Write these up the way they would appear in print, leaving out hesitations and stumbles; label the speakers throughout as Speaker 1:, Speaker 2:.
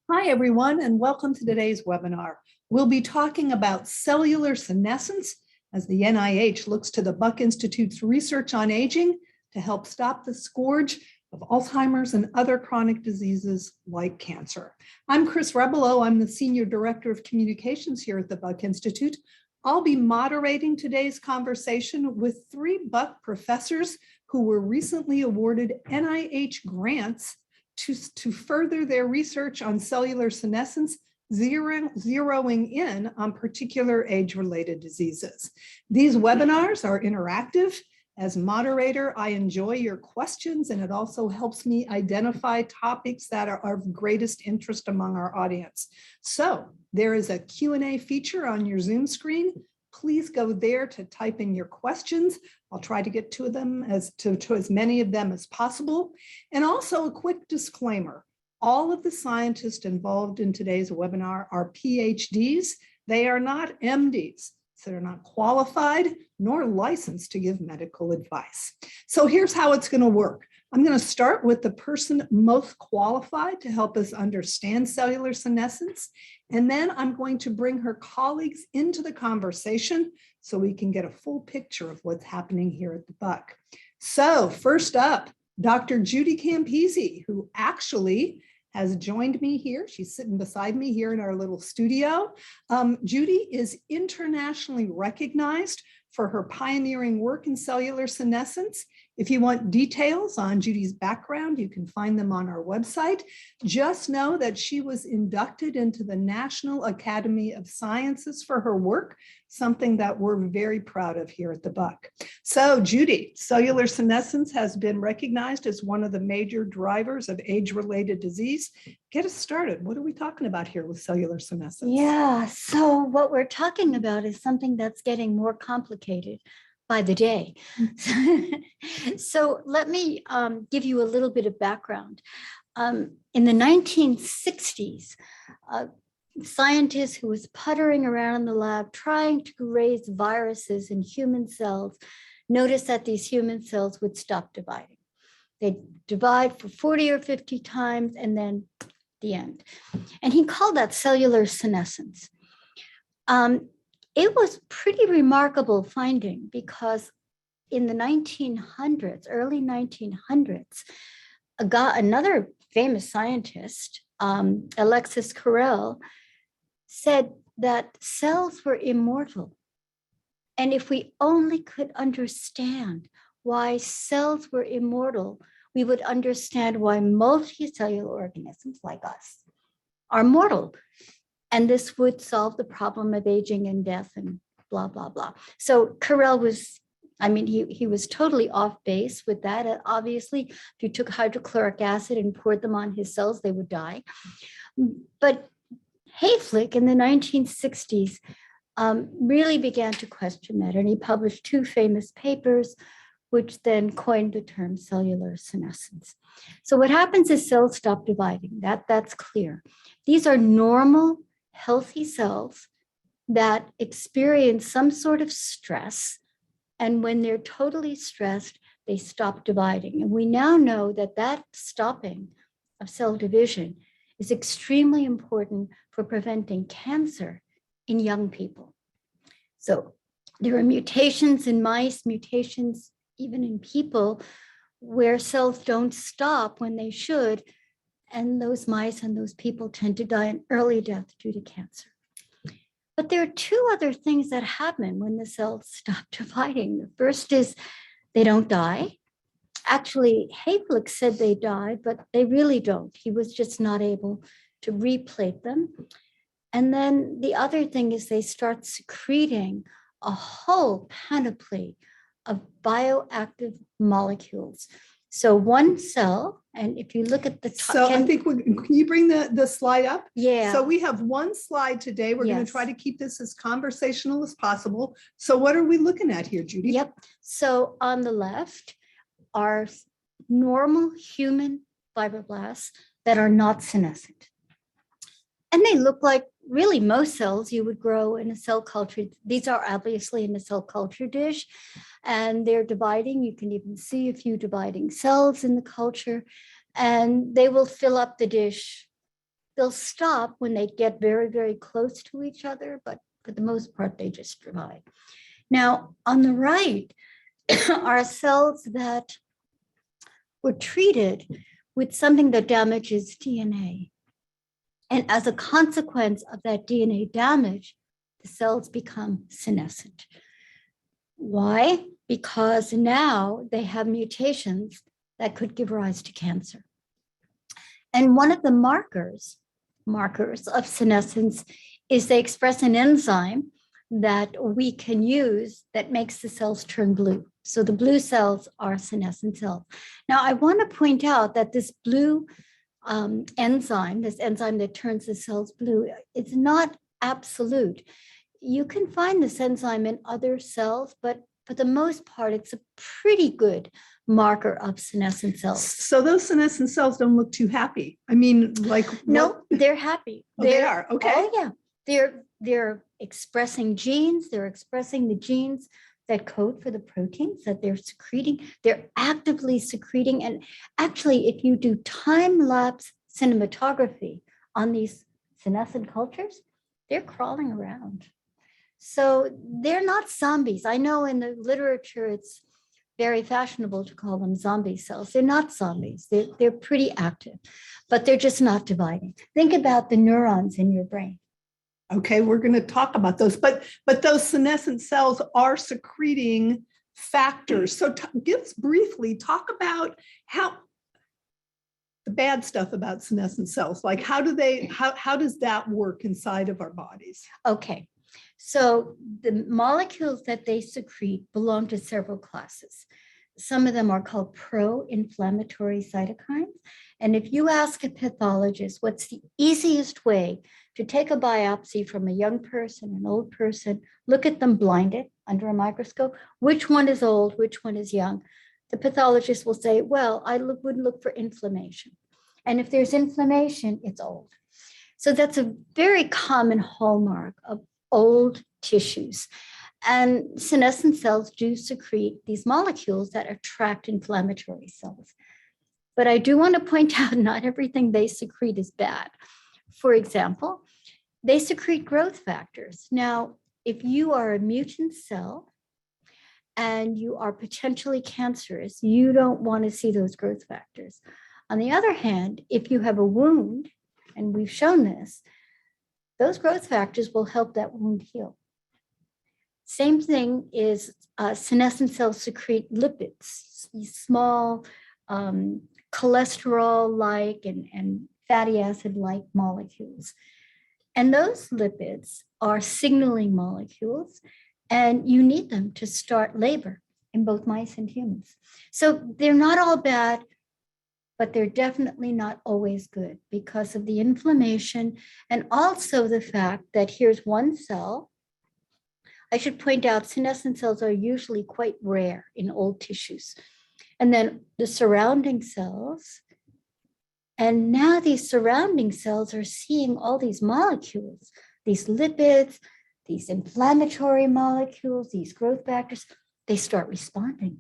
Speaker 1: Hi, everyone, and welcome to today's webinar. We'll be talking about cellular senescence as the NIH looks to the Buck Institute's research on aging to help stop the scourge of Alzheimer's and other chronic diseases like cancer. I'm Kris Rebillot. I'm the Senior Director of Communications here at the Buck Institute. I'll be moderating today's conversation with 3 Buck professors who were recently awarded NIH grants to further their research on cellular senescence, zeroing in on particular age-related diseases. These webinars are interactive. As moderator, I enjoy your questions, and it also helps me identify topics that are of greatest interest among our audience. So there is a Q&A feature on your Zoom screen. Please go there to type in your questions. I'll try to get to them as many of them as possible. And also a quick disclaimer. All of the scientists involved in today's webinar are PhDs. They are not MDs, so they're not qualified nor licensed to give medical advice. So here's how it's going to work. I'm going to start with the person most qualified to help us understand cellular senescence. And then I'm going to bring her colleagues into the conversation so we can get a full picture of what's happening here at the Buck. So first up, Dr. Judy Campisi, who actually has joined me here. She's sitting beside me here in our little studio. Judy is internationally recognized for her pioneering work in cellular senescence. If you want details on Judy's background, you can find them on our website. Just know that she was inducted into the National Academy of Sciences for her work, something that we're very proud of here at the Buck. So Judy, cellular senescence has been recognized as one of the major drivers of age-related disease. Get us started. What are we talking about here with cellular senescence?
Speaker 2: Yeah, so what we're talking about is something that's getting more complicated by the day. So let me give you a little bit of background. In the 1960s, a scientist who was puttering around in the lab trying to raise viruses in human cells noticed that these human cells would stop dividing. They'd divide for 40 or 50 times and then the end. And he called that cellular senescence. It was pretty remarkable finding because in the 1900s, early 1900s, another famous scientist, Alexis Carrel, said that cells were immortal. And if we only could understand why cells were immortal, we would understand why multicellular organisms like us are mortal. And this would solve the problem of aging and death and blah, blah, blah. So Carrel was, he was totally off base with that. Obviously, if you took hydrochloric acid and poured them on his cells, they would die. But Hayflick in the 1960s really began to question that. And he published 2 famous papers, which then coined the term cellular senescence. So what happens is cells stop dividing. That's clear. These are normal, healthy cells that experience some sort of stress. And when they're totally stressed, they stop dividing. And we now know that that stopping of cell division is extremely important for preventing cancer in young people. So there are mutations in mice, mutations even in people, where cells don't stop when they should. And those mice and those people tend to die an early death due to cancer. But there are 2 other things that happen when the cells stop dividing. The first is they don't die. Actually, Hayflick said they died, but they really don't. He was just not able to replate them. And then the other thing is they start secreting a whole panoply of bioactive molecules. So one cell, and if you look at the top,
Speaker 1: So I think, can you bring the slide up?
Speaker 2: yeah.
Speaker 1: So we have one slide today. We're going
Speaker 2: Yes.
Speaker 1: to try to keep this as conversational as possible. So what are we looking at here, Judy?
Speaker 2: Yep. So on the left are normal human fibroblasts that are not senescent. And they look like really most cells you would grow in a cell culture. These are obviously in a cell culture dish, and they're dividing. You can even see a few dividing cells in the culture, and they will fill up the dish. They'll stop when they get very, very close to each other, but for the most part, they just divide. Now, on the right are cells that were treated with something that damages DNA. And as a consequence of that DNA damage, the cells become senescent. Why? Because now they have mutations that could give rise to cancer. And one of the markers of senescence is they express an enzyme that we can use that makes the cells turn blue. So the blue cells are senescent cells. Now, I want to point out that this blue enzyme, this enzyme that turns the cells blue, it's not absolute. You can find this enzyme in other cells, but for the most part, it's a pretty good marker of senescent cells.
Speaker 1: So those senescent cells don't look too happy. I mean, like
Speaker 2: no, they're happy.
Speaker 1: Oh, they are. Okay.
Speaker 2: Oh yeah, they're expressing genes. They're expressing the genes that code for the proteins that they're secreting. They're actively secreting. And actually, if you do time-lapse cinematography on these senescent cultures, they're crawling around. So they're not zombies. I know in the literature, it's very fashionable to call them zombie cells. They're not zombies. They're pretty active, but they're just not dividing. Think about the neurons in your brain.
Speaker 1: Okay, we're going to talk about those, but those senescent cells are secreting factors. So give us briefly, talk about how the bad stuff about senescent cells, like how does that work inside of our bodies?
Speaker 2: Okay, so the molecules that they secrete belong to several classes. Some of them are called pro-inflammatory cytokines. And if you ask a pathologist, what's the easiest way to take a biopsy from a young person, an old person, look at them blinded under a microscope, which one is old, which one is young? The pathologist will say, well, I would look for inflammation. And if there's inflammation, it's old. So that's a very common hallmark of old tissues. And senescent cells do secrete these molecules that attract inflammatory cells. But I do want to point out not everything they secrete is bad. For example, they secrete growth factors. Now, if you are a mutant cell and you are potentially cancerous, you don't want to see those growth factors. On the other hand, if you have a wound, and we've shown this, those growth factors will help that wound heal. Same thing is senescent cells secrete lipids, these small cholesterol-like and fatty acid-like molecules. And those lipids are signaling molecules, and you need them to start labor in both mice and humans. So they're not all bad, but they're definitely not always good because of the inflammation and also the fact that here's one cell. I should point out senescent cells are usually quite rare in old tissues. And then the surrounding cells. And now these surrounding cells are seeing all these molecules, these lipids, these inflammatory molecules, these growth factors, they start responding.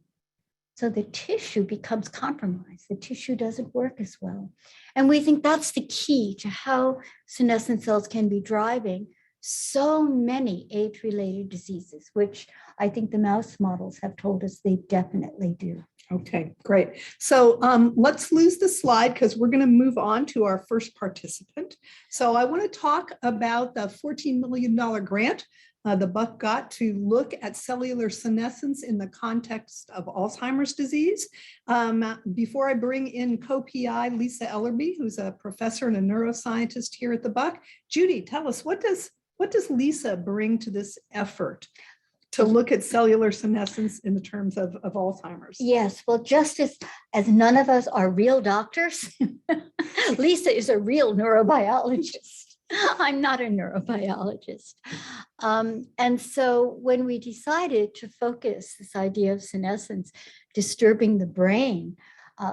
Speaker 2: So the tissue becomes compromised. The tissue doesn't work as well. And we think that's the key to how senescent cells can be driving so many age-related diseases, which I think the mouse models have told us they definitely do.
Speaker 1: Okay, great. So let's lose the slide because we're going to move on to our first participant. So I want to talk about the $14 million grant the buck got to look at cellular senescence in the context of Alzheimer's disease. Before I bring in co-PI Lisa Ellerby, who's a professor and a neuroscientist here at the Buck, Judy, tell us, what does Lisa bring to this effort to look at cellular senescence in the terms of Alzheimer's?
Speaker 2: Yes, well, just as none of us are real doctors, Lisa is a real neurobiologist. I'm not a neurobiologist. And so when we decided to focus this idea of senescence disturbing the brain,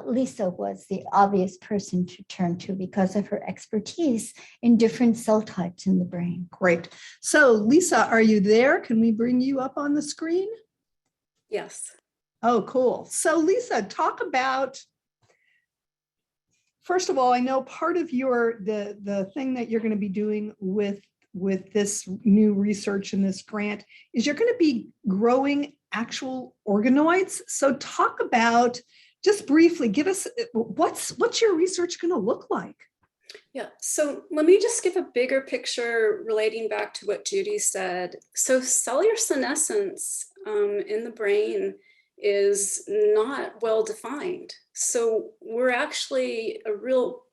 Speaker 2: Lisa was the obvious person to turn to because of her expertise in different cell types in the brain.
Speaker 1: Great. So Lisa, are you there? Can we bring you up on the screen?
Speaker 3: Yes.
Speaker 1: Oh, cool. So Lisa, talk about, first of all, I know part of the thing that you're going to be doing with this new research and this grant is you're going to be growing actual organoids. So talk about, just briefly, give us, what's your research going to look like?
Speaker 3: Yeah, so let me just give a bigger picture relating back to what Judy said. So cellular senescence in the brain is not well defined. So we're actually, a real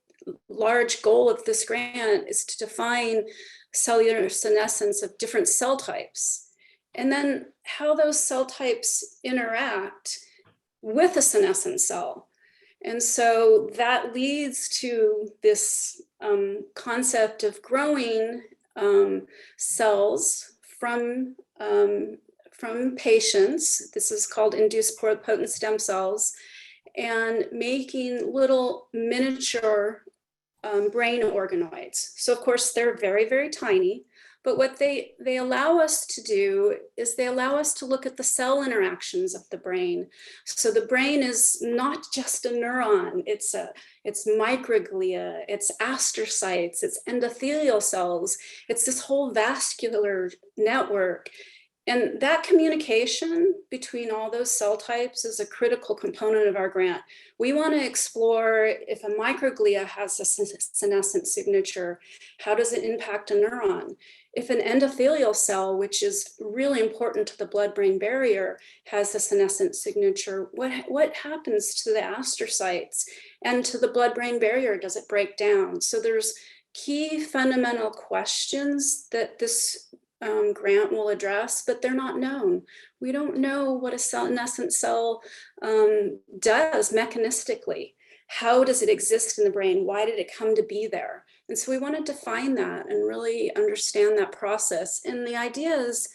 Speaker 3: large goal of this grant is to define cellular senescence of different cell types, and then how those cell types interact with a senescent cell. And so that leads to this concept of growing cells from patients. This is called induced pluripotent stem cells, and making little miniature brain organoids. So of course they're very, very tiny, but what they allow us to do is they allow us to look at the cell interactions of the brain. So the brain is not just a neuron, it's microglia, it's astrocytes, it's endothelial cells, it's this whole vascular network. And that communication between all those cell types is a critical component of our grant. We want to explore, if a microglia has a senescent signature, how does it impact a neuron? If an endothelial cell, which is really important to the blood-brain barrier, has a senescent signature, what happens to the astrocytes and to the blood-brain barrier? Does it break down? So there's key fundamental questions that this grant will address, but they're not known. We don't know what a senescent cell does mechanistically. How does it exist in the brain? Why did it come to be there? And so we want to define that and really understand that process. And the idea is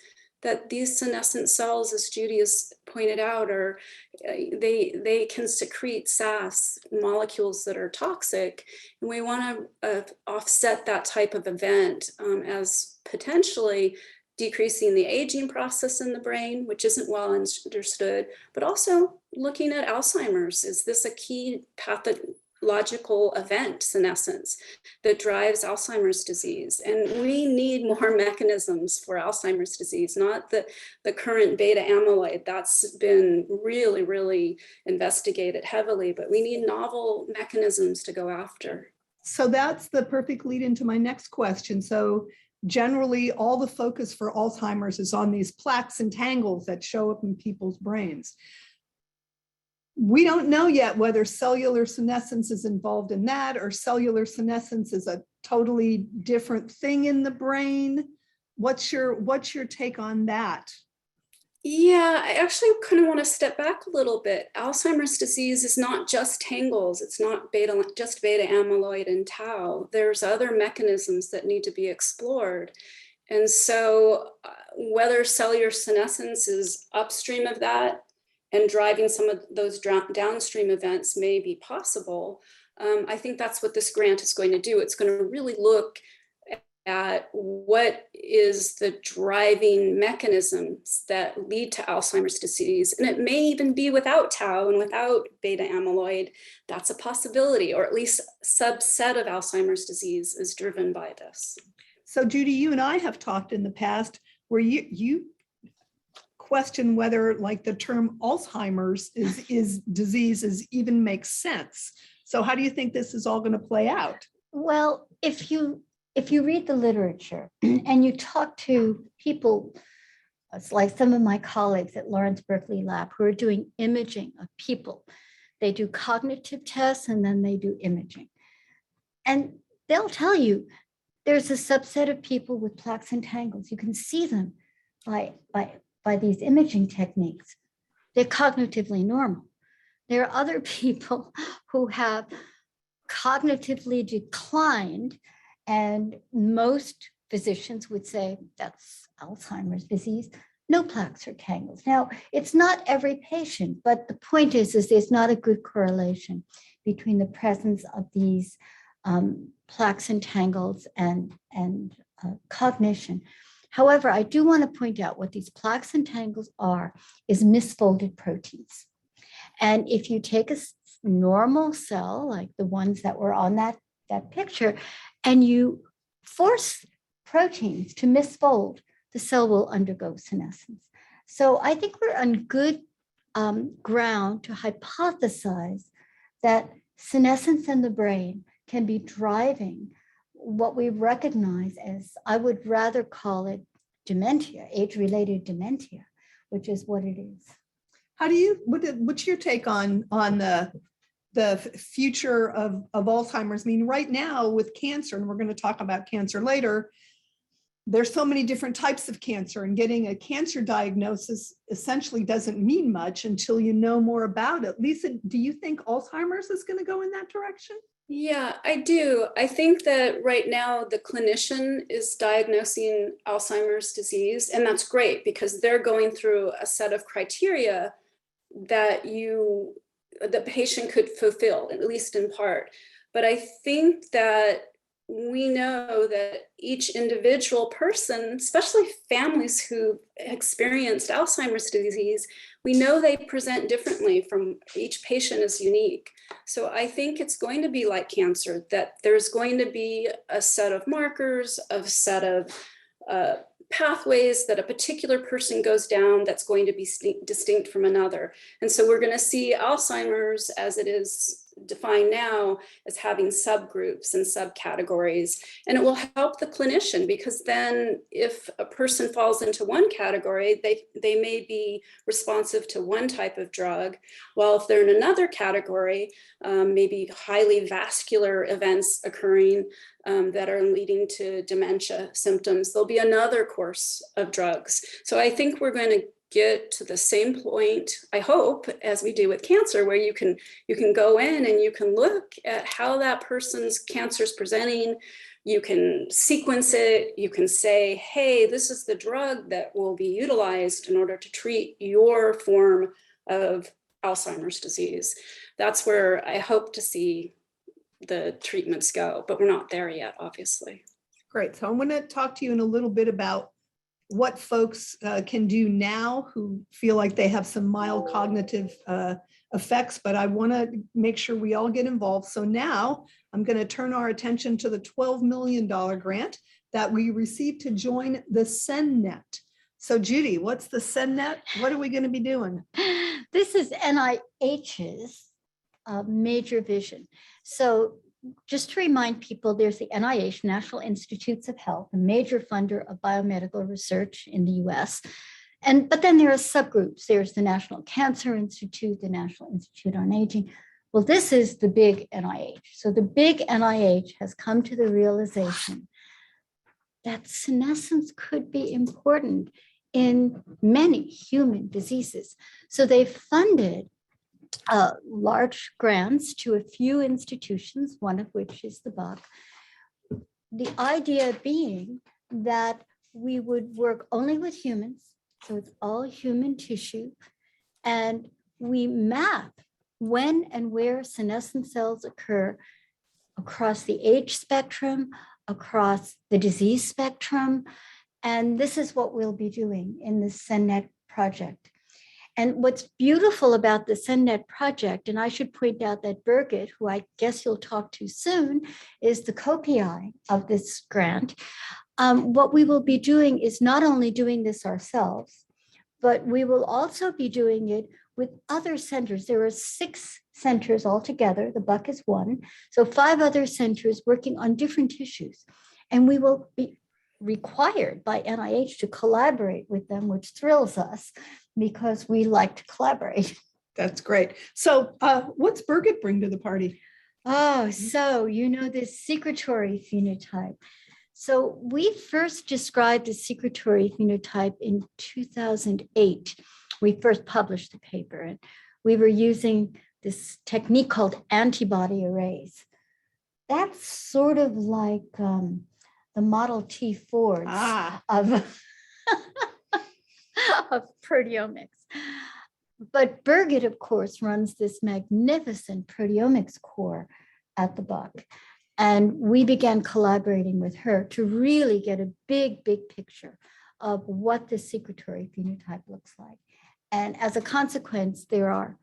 Speaker 3: that these senescent cells, as Judy has pointed out, they can secrete SAS molecules that are toxic. And we want to offset that type of event as potentially decreasing the aging process in the brain, which isn't well understood, but also looking at Alzheimer's. Is this a key pathological event, senescence, that drives Alzheimer's disease? And we need more mechanisms for Alzheimer's disease, not the current beta amyloid. That's been really, really investigated heavily, but we need novel mechanisms to go after.
Speaker 1: So that's the perfect lead into my next question. So generally, all the focus for Alzheimer's is on these plaques and tangles that show up in people's brains. We don't know yet whether cellular senescence is involved in that, or cellular senescence is a totally different thing in the brain. What's your take on that?
Speaker 3: Yeah, I actually kind of want to step back a little bit. Alzheimer's disease is not just tangles. It's not just beta amyloid and tau. There's other mechanisms that need to be explored. And so whether cellular senescence is upstream of that and driving some of those downstream events may be possible, I think that's what this grant is going to do. It's going to really look at what is the driving mechanisms that lead to Alzheimer's disease. And it may even be without tau and without beta amyloid. That's a possibility, or at least a subset of Alzheimer's disease is driven by this.
Speaker 1: So Judy, you and I have talked in the past where you question whether like the term Alzheimer's is diseases even makes sense. So how do you think this is all going to play out?
Speaker 2: Well, if you if you read the literature and you talk to people, it's like some of my colleagues at Lawrence Berkeley Lab who are doing imaging of people. They do cognitive tests and then they do imaging. And they'll tell you there's a subset of people with plaques and tangles. You can see them by these imaging techniques. They're cognitively normal. There are other people who have cognitively declined, and most physicians would say that's Alzheimer's disease, no plaques or tangles. Now, it's not every patient, but the point is there's not a good correlation between the presence of these plaques and tangles and cognition. However, I do want to point out what these plaques and tangles are is misfolded proteins. And if you take a normal cell, like the ones that were on that picture, and you force proteins to misfold, the cell will undergo senescence. So I think we're on good ground to hypothesize that senescence in the brain can be driving what we recognize as, I would rather call it dementia, age-related dementia, which is what it is.
Speaker 1: How do you, what's your take on the future of Alzheimer's? I mean, right now with cancer, and we're going to talk about cancer later, there's so many different types of cancer, and getting a cancer diagnosis essentially doesn't mean much until you know more about it. Lisa, do you think Alzheimer's is going to go in that direction?
Speaker 3: Yeah, I do. I think that right now the clinician is diagnosing Alzheimer's disease, and that's great because they're going through a set of criteria that the patient could fulfill, at least in part. But I think that we know that each individual person, especially families who experienced Alzheimer's disease, we know they present differently. From each patient is unique. So I think it's going to be like cancer, that there's going to be a set of markers, a set of pathways that a particular person goes down that's going to be distinct from another. And so we're going to see Alzheimer's as it is defined now as having subgroups and subcategories. And it will help the clinician, because then if a person falls into one category, they may be responsive to one type of drug. While if they're in another category, maybe highly vascular events occurring that are leading to dementia symptoms, there'll be another course of drugs. So I think we're going to get to the same point, I hope, as we do with cancer, where you can go in and you can look at how that person's cancer is presenting. You can sequence it. You can say, hey, this is the drug that will be utilized in order to treat your form of Alzheimer's disease. That's where I hope to see the treatments go, but we're not there yet, obviously.
Speaker 1: Great. So I'm going to talk to you in a little bit about what folks can do now who feel like they have some mild cognitive effects, but I want to make sure we all get involved. So now I'm going to turn our attention to the $12 million grant that we received to join the Ceneletic. So Judy, what's the Ceneletic? What are we going to be doing?
Speaker 2: This is NIH's major vision. So just to remind people, there's the NIH, National Institutes of Health, a major funder of biomedical research in the US. But then there are subgroups. There's the National Cancer Institute, the National Institute on Aging. Well, this is the big NIH. So the big NIH has come to the realization that senescence could be important in many human diseases. So they funded large grants to a few institutions, one of which is the Buck. The idea being that we would work only with humans, so it's all human tissue, and we map when and where senescent cells occur across the age spectrum, across the disease spectrum, and this is what we'll be doing in the Ceneletic project. And what's beautiful about the Ceneletic project, and I should point out that Birgit, who I guess you'll talk to soon, is the co-PI of this grant. What we will be doing is not only doing this ourselves, but we will also be doing it with other centers. There are 6 centers altogether. The Buck is one. So 5 other centers working on different tissues. And we will be required by NIH to collaborate with them, which thrills us because we like to collaborate.
Speaker 1: That's great. So what's Birgit bring to the party?
Speaker 2: Oh, so this secretory phenotype. So we first described the secretory phenotype in 2008. We first published the paper, and we were using this technique called antibody arrays. That's sort of like the Model T Fords of, of proteomics. But Birgit, of course, runs this magnificent proteomics core at the Buck. And we began collaborating with her to really get a big picture of what the secretory phenotype looks like. And as a consequence, there are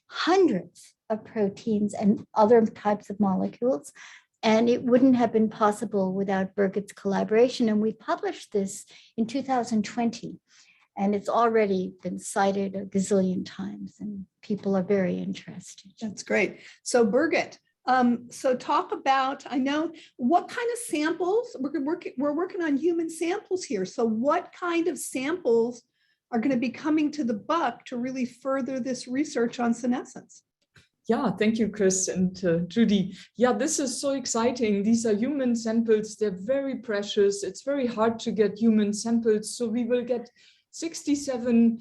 Speaker 2: hundreds of proteins and other types of molecules. And it wouldn't have been possible without Birgit's collaboration. And we published this in 2020. And it's already been cited a gazillion times, and people are very interested.
Speaker 1: That's great. So Birgit, so talk about, I know, what kind of samples, we're working on human samples here. So what kind of samples are going to be coming to the Buck to really further this research on senescence?
Speaker 4: Yeah, thank you, Kris and Judy. Yeah, this is so exciting. These are human samples. They're very precious. It's very hard to get human samples. So we will get 67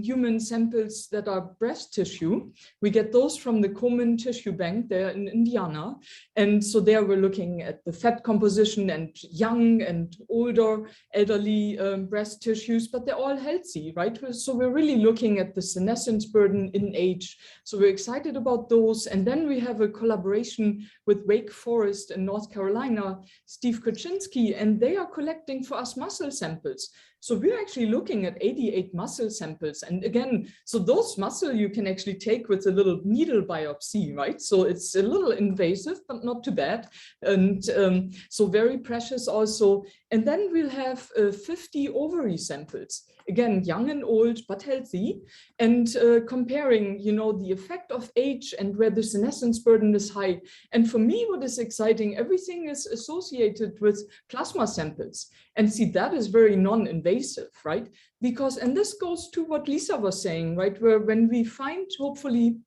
Speaker 4: human samples that are breast tissue. We get those from the Komen Tissue Bank there in Indiana. And so there we're looking at the fat composition and young and older elderly breast tissues, but they're all healthy, right? So we're really looking at the senescence burden in age. So we're excited about those. And then we have a collaboration with Wake Forest in North Carolina, Steve Kuczynski, and they are collecting for us muscle samples. So we're actually looking at 88 muscle samples. And again, so those muscle you can actually take with a little needle biopsy, right? So it's a little invasive, but not too bad. And so very precious also. And then we'll have 50 ovary samples. Again, young and old, but healthy. And comparing, the effect of age and where the senescence burden is high. And for me, what is exciting, everything is associated with plasma samples. And see, that is very non-invasive, right? Because, and this goes to what Lisa was saying, right? Where when we find, hopefully,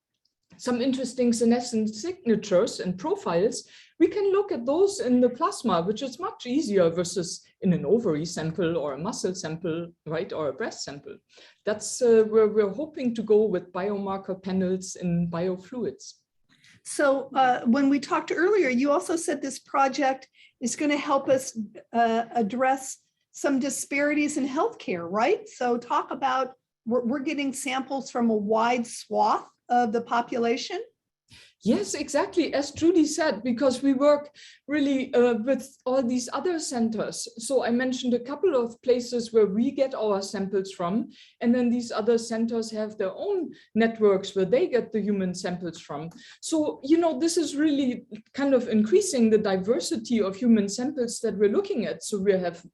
Speaker 4: some interesting senescence signatures and profiles, we can look at those in the plasma, which is much easier versus in an ovary sample or a muscle sample, right? Or a breast sample. That's where we're hoping to go with biomarker panels in biofluids.
Speaker 1: So when we talked earlier, you also said this project is going to help us address some disparities in healthcare, right? So talk about, we're getting samples from a wide swath of the population.
Speaker 4: Yes, exactly. As Judy said, because we work really with all these other centers. So I mentioned a couple of places where we get our samples from, and then these other centers have their own networks where they get the human samples from. So, this is really kind of increasing the diversity of human samples that we're looking at. So we have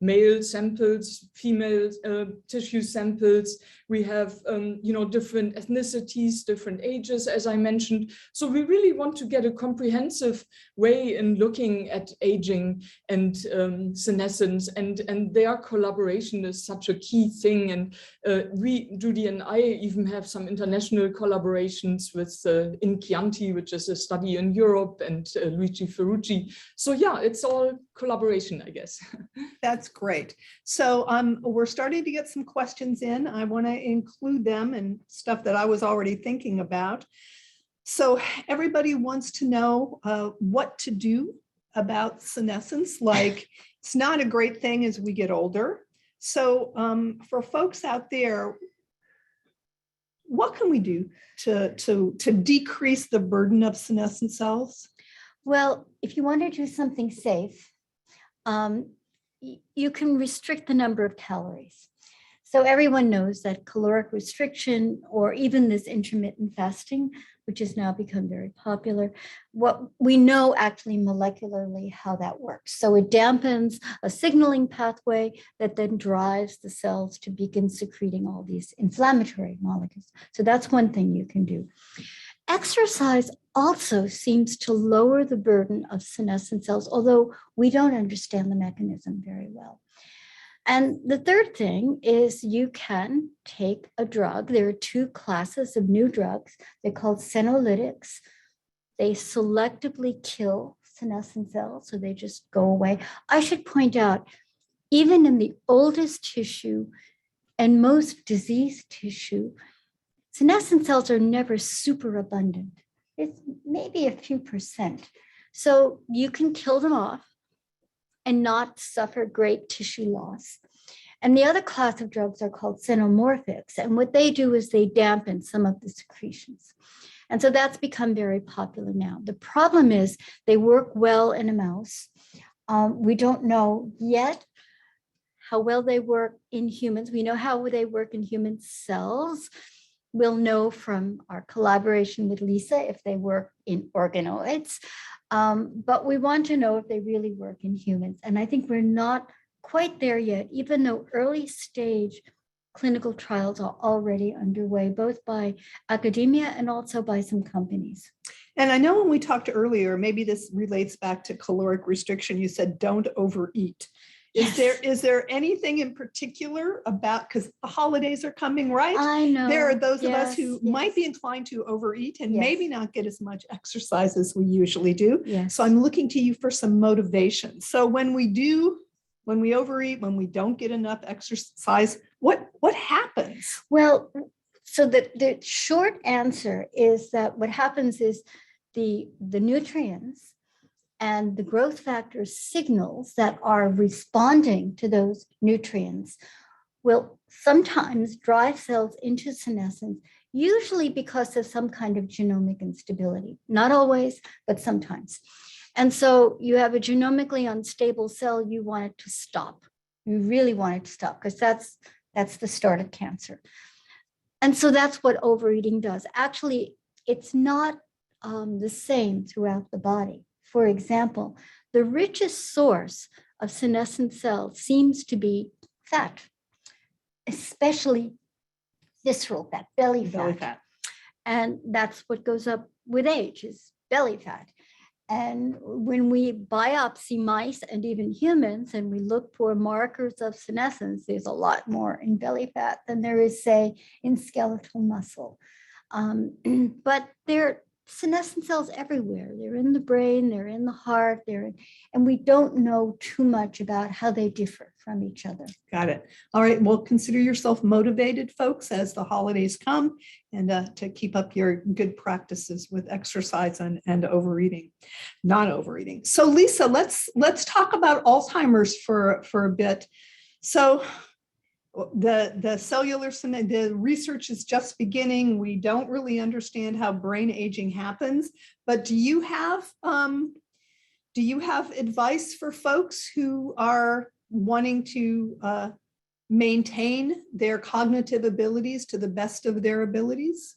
Speaker 4: male samples, female tissue samples. We have, different ethnicities, different ages, as I mentioned. So we really want to get a comprehensive way in looking at aging and senescence, and their collaboration is such a key thing. And Judy and I even have some international collaborations with Chianti, which is a study in Europe, and Luigi Ferrucci. So yeah, it's all collaboration, I guess.
Speaker 1: That's great. So we're starting to get some questions in. I want to include them and stuff that I was already thinking about. So everybody wants to know what to do about senescence. Like, it's not a great thing as we get older. So for folks out there, what can we do to decrease the burden of senescent cells?
Speaker 2: Well, if you want to do something safe, you can restrict the number of calories. So everyone knows that caloric restriction, or even this intermittent fasting, which has now become very popular, what we know actually molecularly how that works. So it dampens a signaling pathway that then drives the cells to begin secreting all these inflammatory molecules. So that's one thing you can do. Exercise also seems to lower the burden of senescent cells, although we don't understand the mechanism very well. And the third thing is you can take a drug. There are two classes of new drugs. They're called Ceneletics. They selectively kill senescent cells, so they just go away. I should point out, even in the oldest tissue and most diseased tissue, senescent cells are never super abundant. It's maybe a few percent. So you can kill them off and not suffer great tissue loss. And the other class of drugs are called xenomorphics. And what they do is they dampen some of the secretions. And so that's become very popular now. The problem is they work well in a mouse. We don't know yet how well they work in humans. We know how they work in human cells. We'll know from our collaboration with Lisa if they work in organoids. But we want to know if they really work in humans. And I think we're not quite there yet, even though early stage clinical trials are already underway, both by academia and also by some companies.
Speaker 1: And I know when we talked earlier, maybe this relates back to caloric restriction, you said don't overeat. Is there anything in particular about, because the holidays are coming, right?
Speaker 2: I know.
Speaker 1: There are those of us who might be inclined to overeat and maybe not get as much exercise as we usually do.
Speaker 2: Yes.
Speaker 1: So I'm looking to you for some motivation. So when we overeat, when we don't get enough exercise, what happens?
Speaker 2: Well, so the short answer is that what happens is the nutrients and the growth factor signals that are responding to those nutrients will sometimes drive cells into senescence, usually because of some kind of genomic instability. Not always, but sometimes. And so you have a genomically unstable cell, you want it to stop. You really want it to stop because that's the start of cancer. And so that's what overeating does. Actually, it's not the same throughout the body. For example, the richest source of senescent cells seems to be fat, especially visceral fat, belly fat. And that's what goes up with age, is belly fat. And when we biopsy mice and even humans, and we look for markers of senescence, there's a lot more in belly fat than there is, say, in skeletal muscle. But there are senescent cells everywhere. They're in the brain, they're in the heart, and we don't know too much about how they differ from each other.
Speaker 1: Got it. All right. Well, consider yourself motivated, folks, as the holidays come, and to keep up your good practices with exercise and overeating, not overeating. So, Lisa, let's talk about Alzheimer's for a bit. So, the cellular, the research is just beginning. We don't really understand how brain aging happens, but do you have advice for folks who are wanting to maintain their cognitive abilities to the best of their abilities?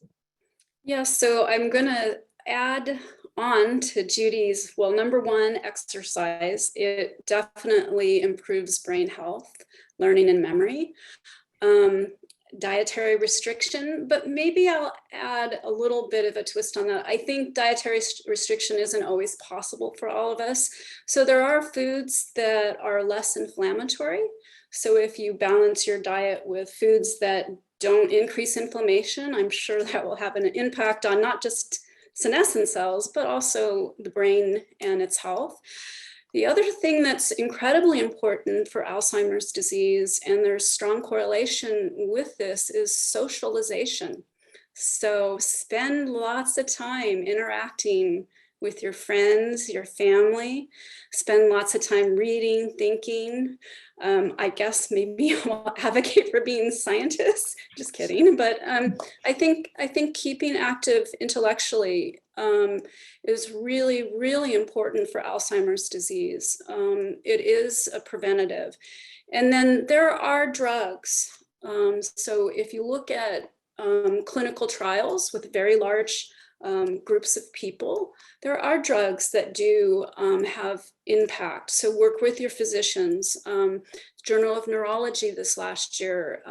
Speaker 3: Yeah, so I'm going to add on to Judy's, well, number one, exercise. It definitely improves brain health, learning and memory. Dietary restriction, but maybe I'll add a little bit of a twist on that. I think dietary restriction isn't always possible for all of us. So there are foods that are less inflammatory. So if you balance your diet with foods that don't increase inflammation, I'm sure that will have an impact on not just senescent cells, but also the brain and its health. The other thing that's incredibly important for Alzheimer's disease, and there's strong correlation with this, is socialization. So spend lots of time interacting with your friends, your family, spend lots of time reading, thinking. I guess maybe I'll advocate for being scientists, just kidding. But I think keeping active intellectually is really, really important for Alzheimer's disease. It is a preventative. And then there are drugs. So if you look at clinical trials with very large groups of people, there are drugs that do have impact. So work with your physicians. Journal of Neurology this last year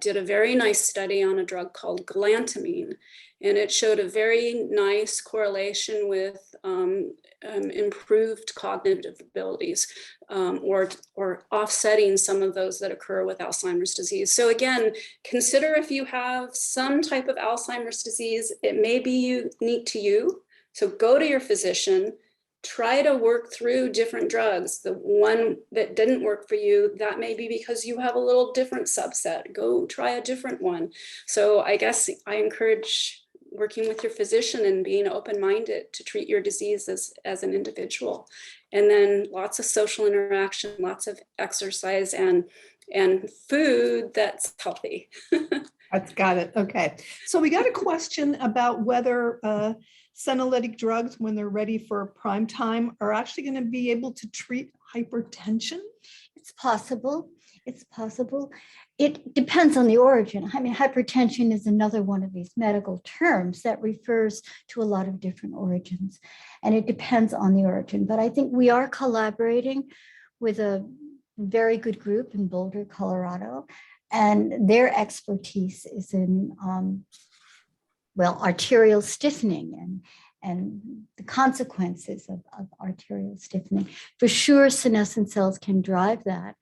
Speaker 3: did a very nice study on a drug called galantamine. And it showed a very nice correlation with improved cognitive abilities, or offsetting some of those that occur with Alzheimer's disease. So again, consider if you have some type of Alzheimer's disease, it may be unique to you. So go to your physician, try to work through different drugs. The one that didn't work for you, that may be because you have a little different subset. Go try a different one. So I guess I encourage working with your physician and being open-minded to treat your disease as an individual. And then lots of social interaction, lots of exercise, and food that's healthy.
Speaker 1: That's got it. Okay. So we got a question about whether senolytic drugs, when they're ready for prime time, are actually going to be able to treat hypertension.
Speaker 2: It's possible. It's possible. It depends on the origin. I mean, hypertension is another one of these medical terms that refers to a lot of different origins, and it depends on the origin. But I think we are collaborating with a very good group in Boulder, Colorado, and their expertise is in, arterial stiffening and the consequences of arterial stiffening. For sure, senescent cells can drive that.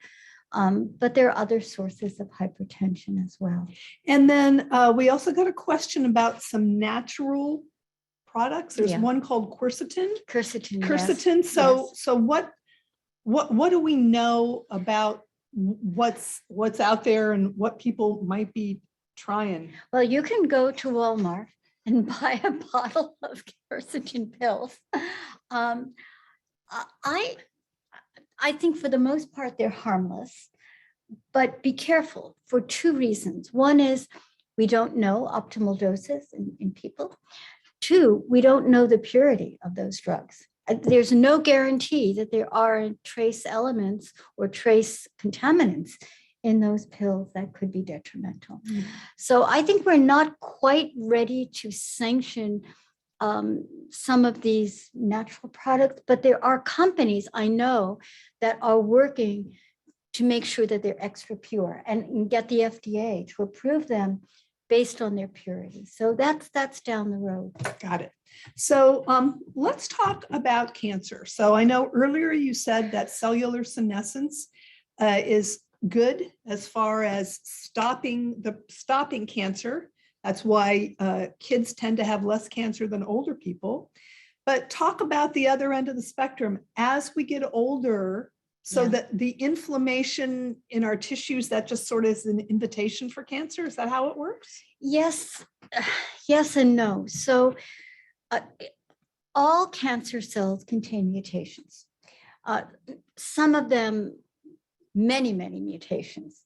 Speaker 2: But there are other sources of hypertension as well.
Speaker 1: And then we also got a question about some natural products. There's one called quercetin.
Speaker 2: Quercetin. Yes.
Speaker 1: So what do we know about what's out there and what people might be trying?
Speaker 2: Well, you can go to Walmart and buy a bottle of quercetin pills. I think for the most part, they're harmless, but be careful for two reasons. One is we don't know optimal doses in people. Two, we don't know the purity of those drugs. There's no guarantee that there aren't trace elements or trace contaminants in those pills that could be detrimental. So I think we're not quite ready to sanction some of these natural products, but there are companies I know that are working to make sure that they're extra pure and get the FDA to approve them based on their purity. So that's down the road.
Speaker 1: Got it. So let's talk about cancer. So I know earlier you said that cellular senescence is good as far as stopping cancer. That's why kids tend to have less cancer than older people. But talk about the other end of the spectrum. As we get older, so that the inflammation in our tissues, that just sort of is an invitation for cancer. Is that how it works?
Speaker 2: Yes, yes and no. So all cancer cells contain mutations. Some of them, many mutations.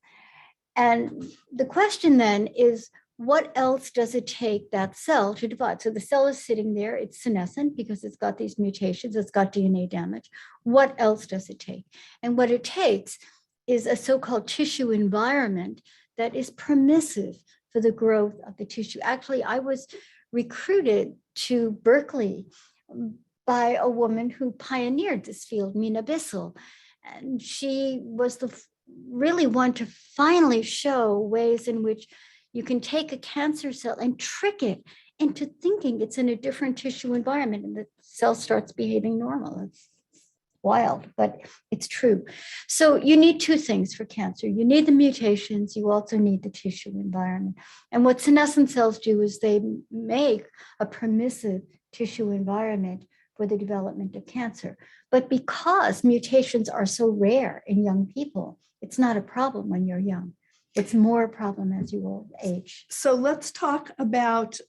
Speaker 2: And the question then is, what else does it take that cell to divide? So the cell is sitting there, it's senescent because it's got these mutations, it's got DNA damage. What else does it take? And what it takes is a so-called tissue environment that is permissive for the growth of the tissue. Actually, I was recruited to Berkeley by a woman who pioneered this field, Mina Bissell. And she was the really one to finally show ways in which you can take a cancer cell and trick it into thinking it's in a different tissue environment and the cell starts behaving normal. It's wild, but it's true. So you need two things for cancer. You need the mutations, you also need the tissue environment. And what senescent cells do is they make a permissive tissue environment for the development of cancer. But because mutations are so rare in young people, it's not a problem when you're young. It's more a problem as you age.
Speaker 1: So let's talk about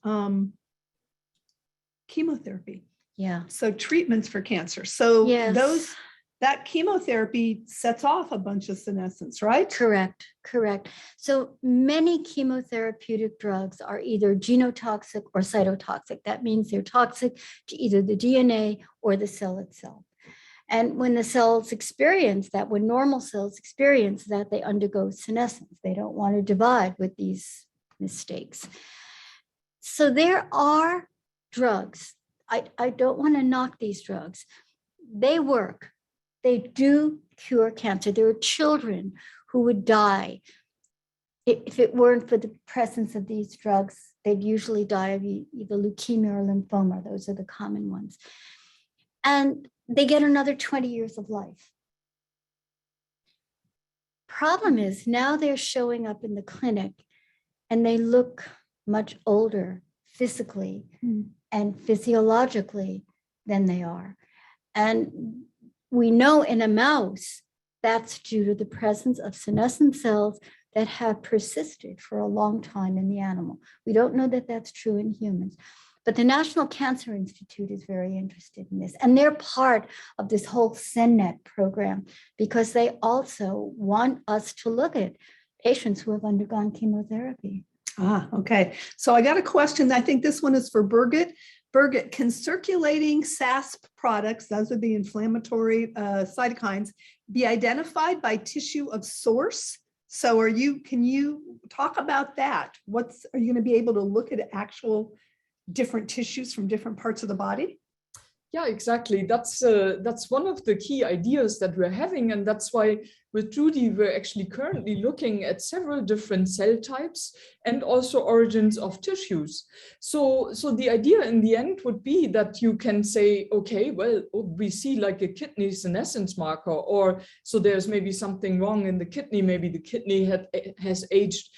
Speaker 1: chemotherapy.
Speaker 2: Yeah.
Speaker 1: So treatments for cancer. So
Speaker 2: Yes.
Speaker 1: that chemotherapy sets off a bunch of senescence, right?
Speaker 2: Correct. So many chemotherapeutic drugs are either genotoxic or cytotoxic. That means they're toxic to either the DNA or the cell itself. And when the cells experience that, when normal cells experience that, they undergo senescence. They don't want to divide with these mistakes. So there are drugs. I don't want to knock these drugs. They work. They do cure cancer. There are children who would die if it weren't for the presence of these drugs they'd usually die of either leukemia or lymphoma. Those are the common ones. And they get another 20 years of life. Problem is now they're showing up in the clinic and they look much older physically and physiologically than they are. And we know in a mouse that's due to the presence of senescent cells that have persisted for a long time in the animal. We don't know that that's true in humans, but the National Cancer Institute is very interested in this. And they're part of this whole CENNET program because they also want us to look at patients who have undergone chemotherapy.
Speaker 1: Okay. So I got a question. I think this one is for Birgit. Birgit, can circulating SASP products, those are the inflammatory cytokines, be identified by tissue of source? So can you talk about that? Are you going to be able to look at actual different tissues from different parts of the body?
Speaker 4: Yeah, exactly. That's one of the key ideas that we're having. And that's why with Judy, we're actually currently looking at several different cell types and also origins of tissues. So the idea in the end would be that you can say, okay, well, we see like a kidney senescence marker, or so there's maybe something wrong in the kidney. Maybe the kidney has aged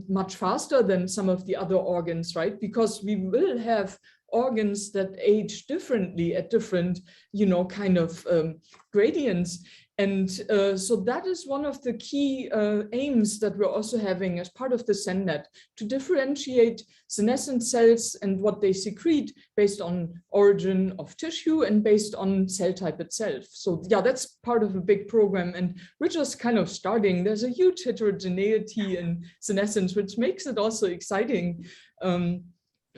Speaker 4: much faster than some of the other organs, right? Because we will have organs that age differently at different, kind of gradients. And so that is one of the key aims that we're also having as part of the CENNET, to differentiate senescent cells and what they secrete based on origin of tissue and based on cell type itself. So yeah, that's part of a big program, and we're just kind of starting. There's a huge heterogeneity in senescence, which makes it also exciting.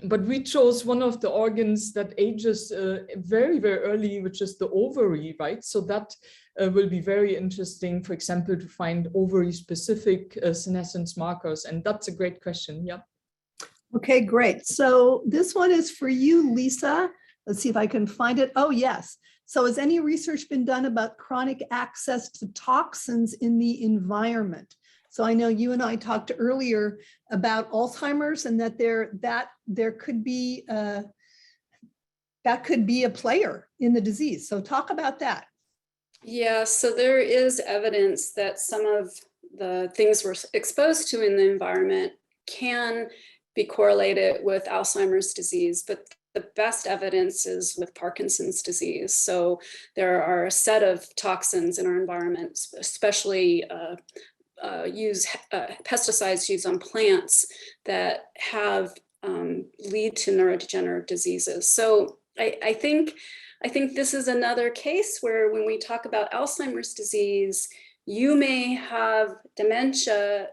Speaker 4: But we chose one of the organs that ages very, very early, which is the ovary, right? So that will be very interesting, for example, to find ovary-specific senescence markers. And that's a great question, yeah.
Speaker 1: Okay, great. So this one is for you, Lisa. Let's see if I can find it. Oh, yes. So has any research been done about chronic access to toxins in the environment? So I know you and I talked earlier about Alzheimer's, and that there could be that could be a player in the disease. So talk about that.
Speaker 3: Yeah, so there is evidence that some of the things we're exposed to in the environment can be correlated with Alzheimer's disease, but the best evidence is with Parkinson's disease. So there are a set of toxins in our environment, especially pesticides used on plants that have lead to neurodegenerative diseases. So I think this is another case where when we talk about Alzheimer's disease, you may have dementia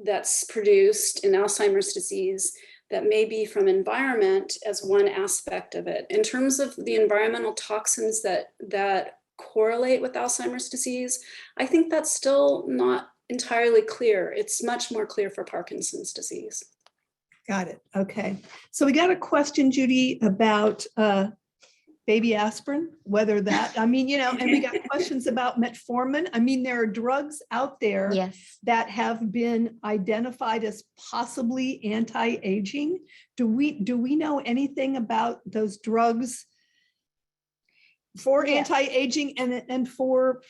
Speaker 3: that's produced in Alzheimer's disease that may be from environment as one aspect of it. In terms of the environmental toxins that correlate with Alzheimer's disease, I think that's still not entirely clear. It's much more clear for Parkinson's disease.
Speaker 1: Got it. Okay. So we got a question, Judy, about baby aspirin, whether that, and we got questions about metformin. There are drugs out there that have been identified as possibly anti-aging. Do we know anything about those drugs for anti-aging and for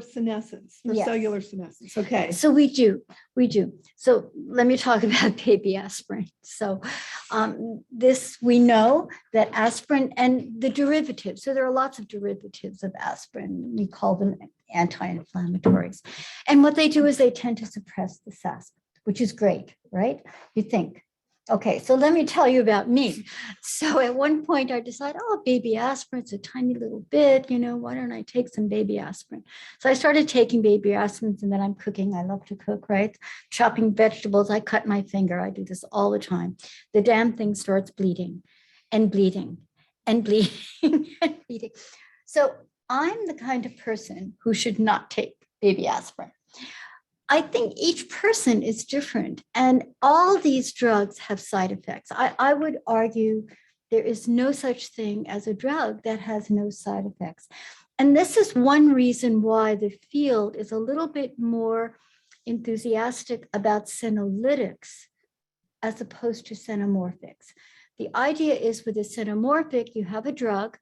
Speaker 1: senescence, for cellular senescence? Okay.
Speaker 2: So we do. So let me talk about baby aspirin. So we know that aspirin and the derivatives, so there are lots of derivatives of aspirin. We call them anti-inflammatories. And what they do is they tend to suppress the SASP, which is great, right? You think. Okay, so let me tell you about me. So at one point I decided, baby aspirin's a tiny little bit, why don't I take some baby aspirin? So I started taking baby aspirins, and then I'm cooking. I love to cook, right? Chopping vegetables, I cut my finger. I do this all the time. The damn thing starts bleeding and bleeding and bleeding and bleeding. So I'm the kind of person who should not take baby aspirin. I think each person is different, and all these drugs have side effects. I would argue there is no such thing as a drug that has no side effects. And this is one reason why the field is a little bit more enthusiastic about senolytics as opposed to xenomorphics. The idea is with a xenomorphic, you have a drug,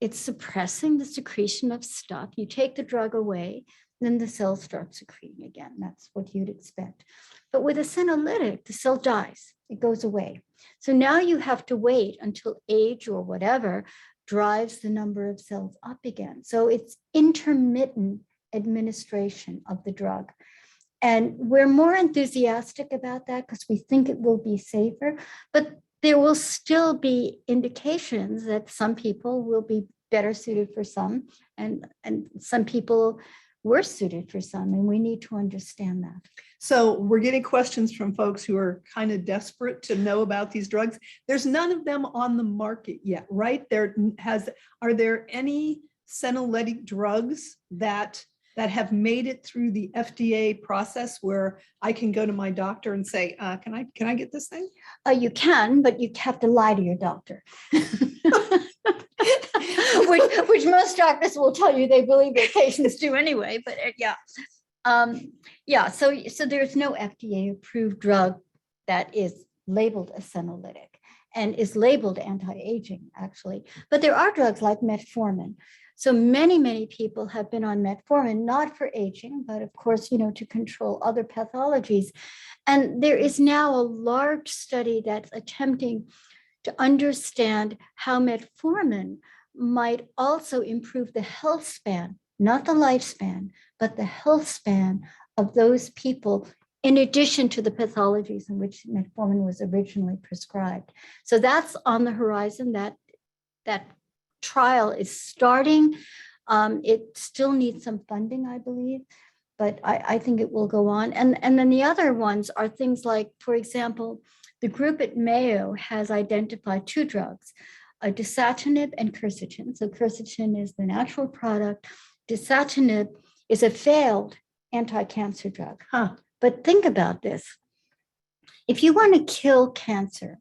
Speaker 2: it's suppressing the secretion of stuff. You take the drug away, then the cells start secreting again. That's what you'd expect. But with a senolytic, the cell dies, it goes away. So now you have to wait until age or whatever drives the number of cells up again. So it's intermittent administration of the drug. And we're more enthusiastic about that because we think it will be safer, but there will still be indications that some people will be better suited for some, and some people worse suited for some, and we need to understand that.
Speaker 1: So we're getting questions from folks who are kind of desperate to know about these drugs. There's none of them on the market yet, right? Are there any senolytic drugs that have made it through the FDA process where I can go to my doctor and say, can I get this thing?
Speaker 2: You can, but you have to lie to your doctor. which most doctors will tell you they believe their patients do anyway, but so there's no FDA approved drug that is labeled a senolytic and is labeled anti-aging actually, but there are drugs like metformin. So many people have been on metformin, not for aging, but of course, to control other pathologies. And there is now a large study that's attempting to understand how metformin might also improve the health span, not the lifespan, but the health span of those people, in addition to the pathologies in which metformin was originally prescribed. So that's on the horizon. That trial is starting. It still needs some funding, I believe, but I think it will go on. And then the other ones are things like, for example, the group at Mayo has identified two drugs, dasatinib and quercetin. So quercetin is the natural product. Dasatinib is a failed anti-cancer drug. But think about this. If you want to kill cancer,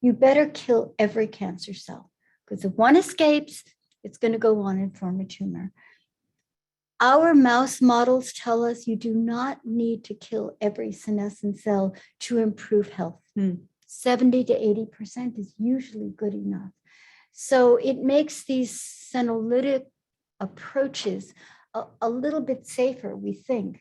Speaker 2: you better kill every cancer cell, because if one escapes, it's going to go on and form a tumor. Our mouse models tell us you do not need to kill every senescent cell to improve health. 70 to 80% is usually good enough. So it makes these senolytic approaches a little bit safer, we think.